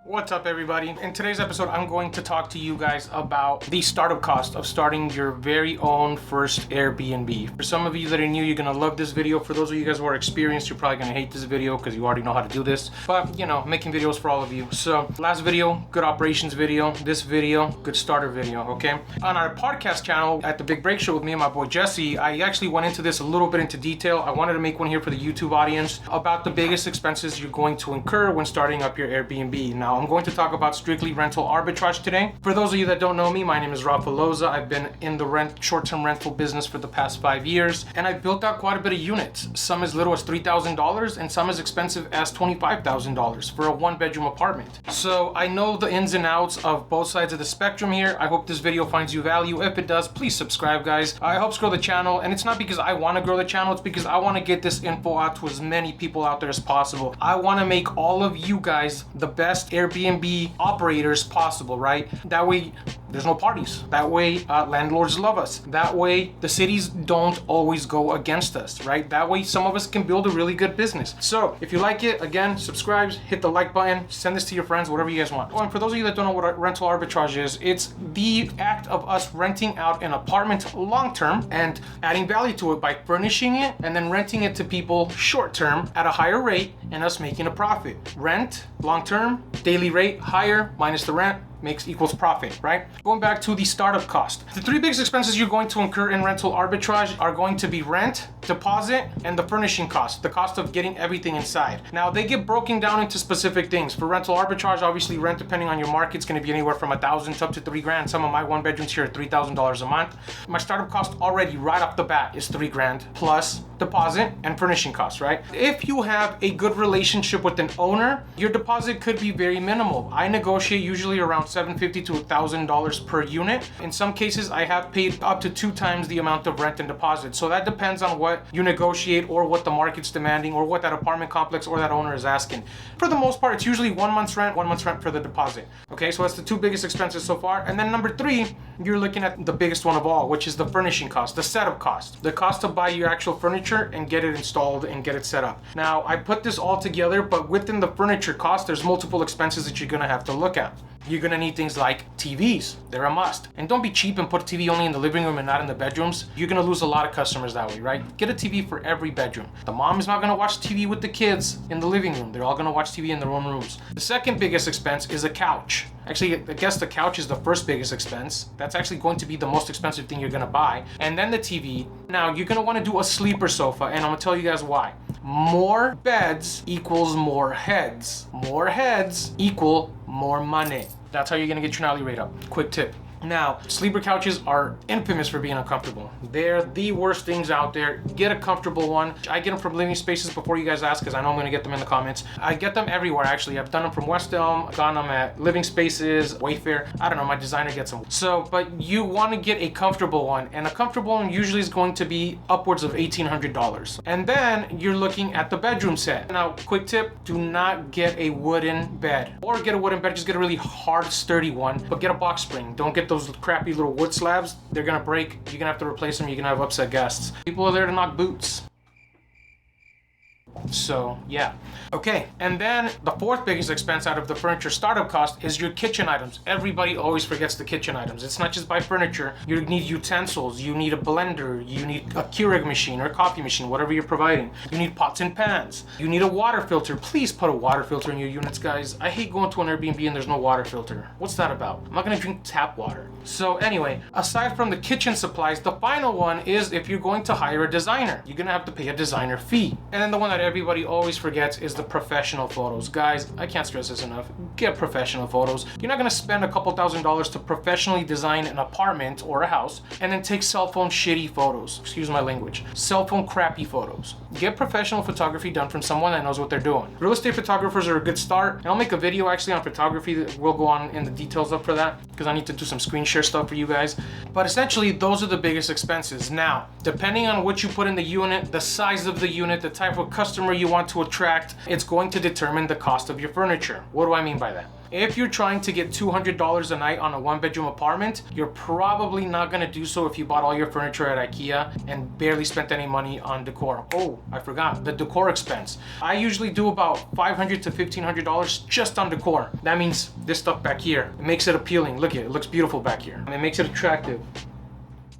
What's up, everybody? In today's episode, I'm going to talk to you guys about the startup cost of starting your very own first Airbnb. For some of you that are new, you're gonna love this video. For those of you guys who are experienced, you're probably gonna hate this video because you already know how to do this. But you know, making videos for all of you. So last video, good operations video. This video, good starter video, okay? On our podcast channel at the Big Break Show with me and my boy Jesse, I actually went into this a little bit into detail. I wanted to make one here for the YouTube audience about the biggest expenses you're going to incur when starting up your Airbnb. Now, I'm going to talk about strictly rental arbitrage today. For those of you that don't know me, my name is Rafa Loza. I've been in the short-term rental business for the past 5 years, and I've built out quite a bit of units. Some as little as $3,000 and some as expensive as $25,000 for a one-bedroom apartment. So I know the ins and outs of both sides of the spectrum here. I hope this video finds you value. If it does, please subscribe, guys. It helps grow the channel, and it's not because I want to grow the channel, it's because I want to get this info out to as many people out there as possible. I want to make all of you guys the best Airbnb operators possible, right? That way there's no parties. That way landlords love us. That way the cities don't always go against us, right? That way some of us can build a really good business. So if you like it, again, subscribe, hit the like button, send this to your friends, whatever you guys want. Oh, and for those of you that don't know what rental arbitrage is, it's the act of us renting out an apartment long-term and adding value to it by furnishing it and then renting it to people short-term at a higher rate and us making a profit. Rent, long-term, daily rate, higher minus the rent equals profit, right? Going back to the startup cost. The three biggest expenses you're going to incur in rental arbitrage are going to be rent, deposit, and the furnishing cost, the cost of getting everything inside. Now, they get broken down into specific things. For rental arbitrage, obviously rent, depending on your market, is going to be anywhere from $1,000 to up to $3,000. Some of my one bedrooms here are $3,000 a month. My startup cost already right off the bat is $3,000 plus deposit and furnishing costs, right? If you have a good relationship with an owner, your deposit could be very minimal. I negotiate usually around $750 to $1,000 per unit. In some cases, I have paid up to 2 times the amount of rent and deposit. So that depends on what you negotiate or what the market's demanding or what that apartment complex or that owner is asking. For the most part, it's usually 1 month's rent, 1 month's rent for the deposit. Okay, so that's the 2 biggest expenses so far. And then number 3, you're looking at the biggest one of all, which is the furnishing cost, the setup cost, the cost to buy your actual furniture and get it installed and get it set up. Now, I put this all together, but within the furniture cost, there's multiple expenses that you're gonna have to look at. You're gonna need things like TVs. They're a must. And don't be cheap and put a TV only in the living room and not in the bedrooms. You're gonna lose a lot of customers that way, right? Get a TV for every bedroom. The mom is not gonna watch TV with the kids in the living room. They're all gonna watch TV in their own rooms. The second biggest expense is a couch. Actually, I guess the couch is the first biggest expense. That's actually going to be the most expensive thing you're gonna buy. And then the TV. Now, you're gonna wanna do a sleeper sofa, and I'm gonna tell you guys why. More beds equals more heads. More heads equal more money. That's how you're gonna get your nightly rate up. Quick tip. Now, sleeper couches are infamous for being uncomfortable. They're the worst things out there. Get a comfortable one. I get them from Living Spaces before you guys ask, because I know I'm gonna get them in the comments. I get them everywhere, actually. I've done them from West Elm, I've gotten them at Living Spaces, Wayfair. I don't know, my designer gets them. So, but you wanna get a comfortable one, and a comfortable one usually is going to be upwards of $1,800. And then you're looking at the bedroom set. Now, quick tip, do not get a wooden bed. Or get a wooden bed, just get a really hard, sturdy one, but get a box spring. Don't get those crappy little wood slabs. They're gonna break. You're gonna have to replace them. You're gonna have upset guests. People are there to knock boots. So yeah. Okay, and then the fourth biggest expense out of the furniture startup cost is your kitchen items. Everybody always forgets the kitchen items. It's not just buy furniture. You need utensils, you need a blender, you need a Keurig machine or a coffee machine, whatever you're providing. You need pots and pans. You need a water filter. Please put a water filter in your units, guys. I hate going to an Airbnb and there's no water filter. What's that about? I'm not gonna drink tap water. So anyway, aside from the kitchen supplies, the final one is if you're going to hire a designer. You're gonna have to pay a designer fee. And then the one that everybody always forgets is the professional photos. Guys, I can't stress this enough. Get professional photos. You're not gonna spend a couple $1,000s to professionally design an apartment or a house and then take cell phone shitty photos. Excuse my language. Cell phone crappy photos. Get professional photography done from someone that knows what they're doing. Real estate photographers are a good start. And I'll make a video actually on photography that we'll go on in the details up for that because I need to do some screen share stuff for you guys. But essentially, those are the biggest expenses. Now, depending on what you put in the unit, the size of the unit, the type of customer customer you want to attract, it's going to determine the cost of your furniture. What do I mean by that? If you're trying to get $200 a night on a one-bedroom apartment, you're probably not going to do so if you bought all your furniture at IKEA and barely spent any money on decor. Oh, I forgot, the decor expense. I usually do about $500 to $1,500 just on decor. That means this stuff back here. It makes it appealing. Look at it, it looks beautiful back here. It makes it attractive.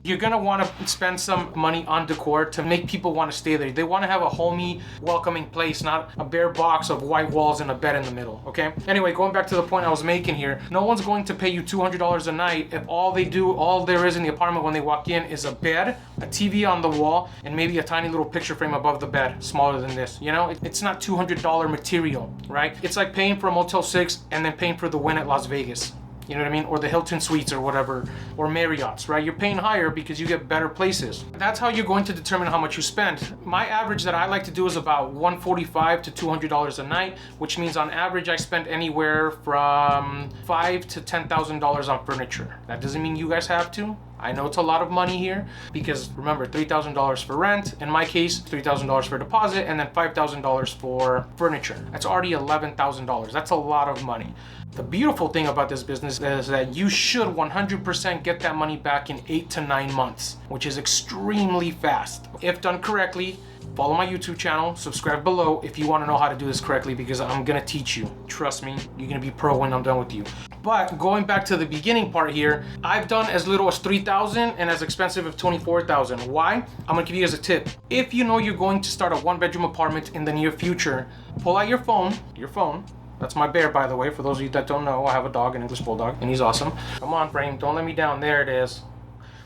You're gonna want to spend some money on decor to make people want to stay there. They want to have a homey, welcoming place, not a bare box of white walls and a bed in the middle, okay? Anyway, going back to the point I was making here, no one's going to pay you $200 a night if all there is in the apartment when they walk in is a bed, a TV on the wall, and maybe a tiny little picture frame above the bed, smaller than this. You know, it's not $200 material, right? It's like paying for a Motel 6 and then paying for the Wynn at Las Vegas. You know what I mean? Or the Hilton Suites or whatever, or Marriott's, right? You're paying higher because you get better places. That's how you're going to determine how much you spend. My average that I like to do is about $145 to $200 a night, which means on average I spend anywhere from $5,000 to $10,000 on furniture. That doesn't mean you guys have to. I know it's a lot of money here because remember, $3,000 for rent, in my case, $3,000 for deposit, and then $5,000 for furniture. That's already $11,000. That's a lot of money. The beautiful thing about this business is that you should 100% get that money back in 8 to 9 months, which is extremely fast. If done correctly, follow my YouTube channel, subscribe below if you want to know how to do this correctly because I'm gonna teach you. Trust me, you're gonna be pro when I'm done with you. But going back to the beginning part here, I've done as little as $3,000 and as expensive as $24,000. Why? I'm gonna give you guys a tip. If you know you're going to start a one-bedroom apartment in the near future, pull out your phone. That's my bear, by the way. For those of you that don't know, I have a dog, an English Bulldog, and he's awesome. Come on, frame, don't let me down. There it is.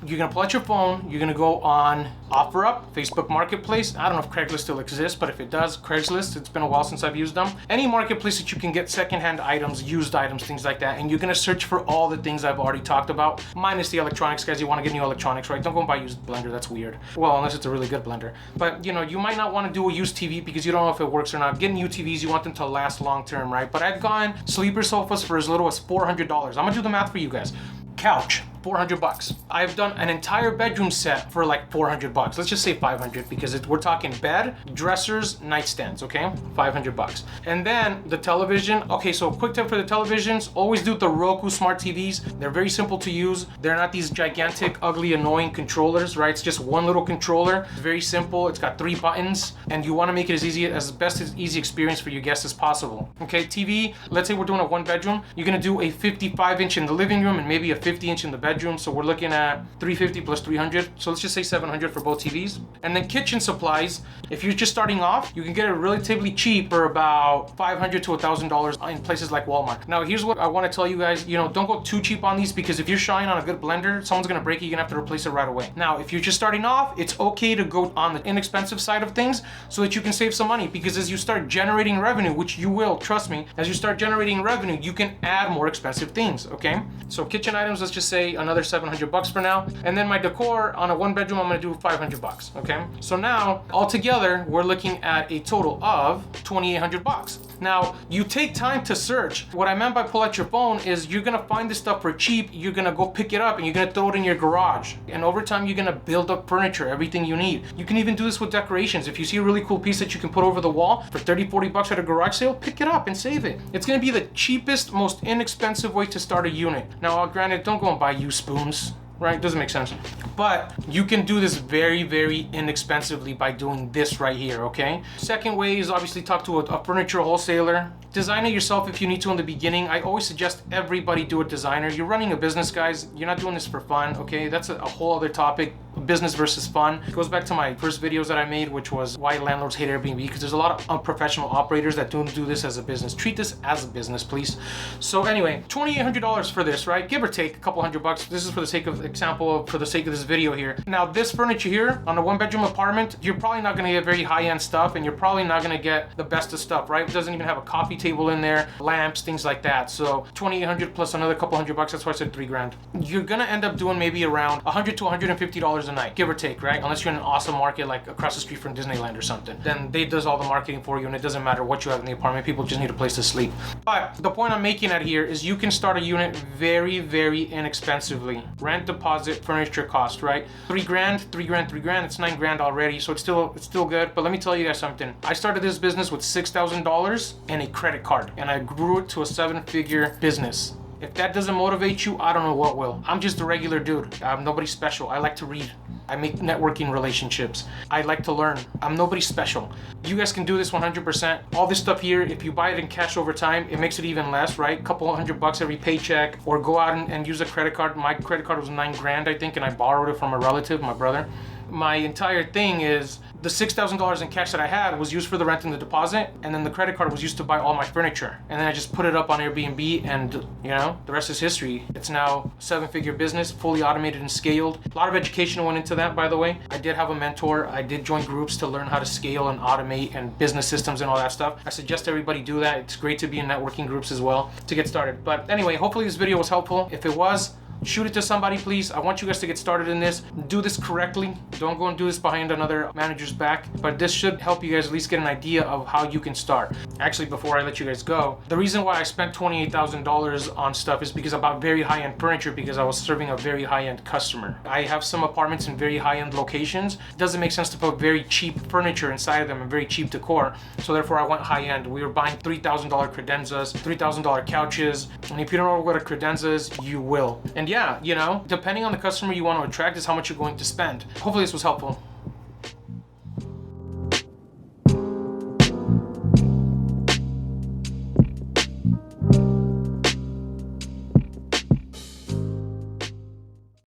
You're gonna pull out your phone, you're gonna go on OfferUp, Facebook Marketplace. I don't know if Craigslist still exists, but if it does, Craigslist, it's been a while since I've used them. Any marketplace that you can get secondhand items, used items, things like that, and you're gonna search for all the things I've already talked about, minus the electronics, guys. You wanna get new electronics, right? Don't go and buy a used blender, that's weird. Well, unless it's a really good blender. But you know, you might not wanna do a used TV because you don't know if it works or not. Get new TVs, you want them to last long term, right? But I've gone sleeper sofas for as little as $400. I'm gonna do the math for you guys. Couch, $400. I've done an entire bedroom set for like $400. Let's just say 500 because we're talking bed, dressers, nightstands, okay? 500 bucks. And then the television. Okay, so quick tip for the televisions, always do the Roku smart TVs. They're very simple to use. They're not these gigantic, ugly, annoying controllers, right? It's just one little controller. It's very simple. It's got 3 buttons and you want to make it as best as easy experience for your guests as possible. Okay, TV, let's say we're doing a 1-bedroom. You're gonna do a 55-inch in the living room and maybe a 50-inch in the bedroom. So we're looking at 350 plus 300. So let's just say 700 for both TVs. And then kitchen supplies, if you're just starting off, you can get it relatively cheap for about $500 to $1,000 in places like Walmart. Now, here's what I want to tell you guys, you know, don't go too cheap on these because if you're shying on a good blender, someone's going to break it, you're going to have to replace it right away. Now, if you're just starting off, it's okay to go on the inexpensive side of things so that you can save some money because as you start generating revenue, which you will, trust me, as you start generating revenue, you can add more expensive things, okay? So kitchen items, let's just say another 700 bucks for now. And then my decor on a 1-bedroom, I'm gonna do 500 bucks, okay? So now, altogether, we're looking at a total of 2,800 bucks. Now, you take time to search. What I meant by pull out your phone is you're gonna find this stuff for cheap, you're gonna go pick it up and you're gonna throw it in your garage. And over time, you're gonna build up furniture, everything you need. You can even do this with decorations. If you see a really cool piece that you can put over the wall for 30, 40 bucks at a garage sale, pick it up and save it. It's gonna be the cheapest, most inexpensive way to start a unit. Now, granted, don't go and buy used spoons. Right? Doesn't make sense. But you can do this very, very inexpensively by doing this right here, okay? Second way is obviously talk to a furniture wholesaler. Design it yourself if you need to in the beginning. I always suggest everybody do a designer. You're running a business, guys. You're not doing this for fun, okay? That's a whole other topic. Business versus fun. It goes back to my first videos that I made, which was why landlords hate Airbnb, because there's a lot of unprofessional operators that don't do this as a business. Treat this as a business, please. So anyway, $2,800 for this, right? Give or take a couple $100. This is for the sake of example, for the sake of this video here. Now, this furniture here on a 1-bedroom apartment, you're probably not gonna get very high-end stuff, and you're probably not gonna get the best of stuff, right? It doesn't even have a coffee table in there, lamps, things like that. So 2,800 plus another couple $100. That's why I said $3 grand. You're gonna end up doing maybe around $100 to $150 a night. night, give or take, right? Unless you're in an awesome market like across the street from Disneyland or something. Then they does all the marketing for you, and it doesn't matter what you have in the apartment. People just need a place to sleep. But the point I'm making at here is you can start a unit very, very inexpensively. Rent, deposit, furniture cost, right? $3 grand, $3 grand, $3 grand. It's $9 grand already, so it's still good. But let me tell you guys something. I started this business with $6,000 and a credit card, and I grew it to a 7-figure business. If that doesn't motivate you, I don't know what will. I'm just a regular dude. I'm nobody special. I like to read. I make networking relationships. I like to learn. I'm nobody special. You guys can do this 100%. All this stuff here, if you buy it in cash over time, it makes it even less, right? A couple $100 every paycheck, or go out and use a credit card. My credit card was $9 grand, I think, and I borrowed it from a relative, my brother. My entire thing is the $6,000 in cash that I had was used for the rent and the deposit, and then the credit card was used to buy all my furniture. And then I just put it up on Airbnb, and you know, the rest is history. It's now a 7-figure business, fully automated and scaled. A lot of education went into that, by the way. I did have a mentor. I did join groups to learn how to scale and automate and business systems and all that stuff. I suggest everybody do that. It's great to be in networking groups as well to get started. But anyway, hopefully this video was helpful. If it was, shoot it to somebody, please. I want you guys to get started in this. Do this correctly. Don't go and do this behind another manager's back. But this should help you guys at least get an idea of how you can start. Actually, before I let you guys go, the reason why I spent $28,000 on stuff is because I bought very high-end furniture because I was serving a very high-end customer. I have some apartments in very high-end locations. It doesn't make sense to put very cheap furniture inside of them and very cheap decor. So therefore, I went high-end. We were buying $3,000 credenzas, $3,000 couches. And if you don't know what a credenza is, you will. And yeah, you know, depending on the customer you want to attract is how much you're going to spend. Hopefully this was helpful.